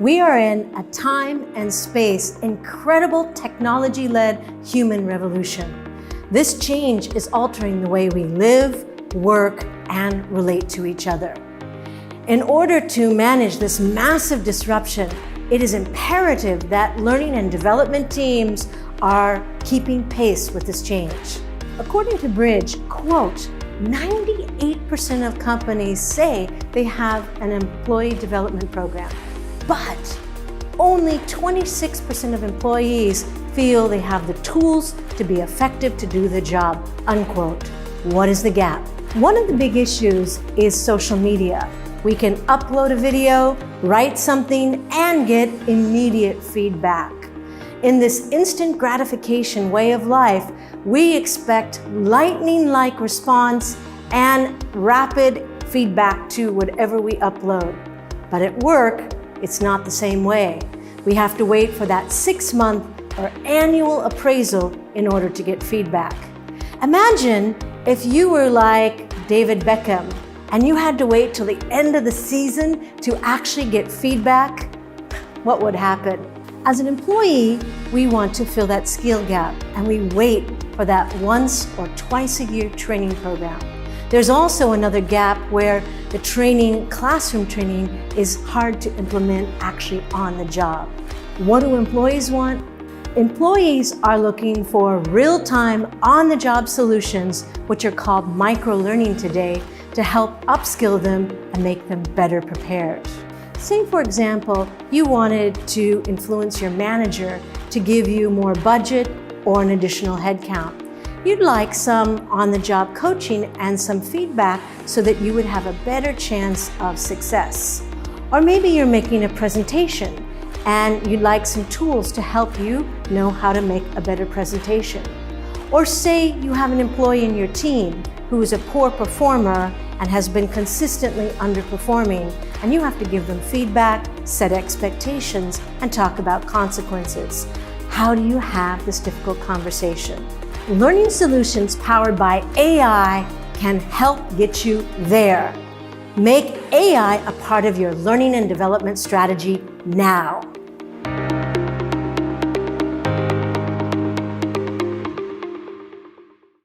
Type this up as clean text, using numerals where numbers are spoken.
We are in a time and space incredible technology-led human revolution. This change is altering the way we live, work, and relate to each other. In order to manage this massive disruption, it is imperative that learning and development teams are keeping pace with this change. According to Bridge, quote, 98% of companies say they have an employee development program, but only 26% of employees feel they have the tools to be effective to do the job, unquote. What is the gap? One of the big issues is social media. We can upload a video, write something, and get immediate feedback. In this instant gratification way of life, we expect lightning-like response and rapid feedback to whatever we upload. But at work, it's not the same way. We have to wait for that 6-month or annual appraisal in order to get feedback. Imagine if you were like David Beckham and you had to wait till the end of the season to actually get feedback. What would happen? As an employee, we want to fill that skill gap and we wait for that once or twice a year training program. There's also another gap where the classroom training is hard to implement actually on the job. What do employees want? Employees are looking for real-time, on-the-job solutions, which are called micro-learning today, to help upskill them and make them better prepared. Say, for example, you wanted to influence your manager to give you more budget or an additional headcount. You'd like some on-the-job coaching and some feedback so that you would have a better chance of success. Or maybe you're making a presentation and you'd like some tools to help you know how to make a better presentation. Or say you have an employee in your team who is a poor performer and has been consistently underperforming, and you have to give them feedback, set expectations, and talk about consequences. How do you have this difficult conversation? Learning solutions powered by AI can help get you there. Make AI a part of your learning and development strategy now.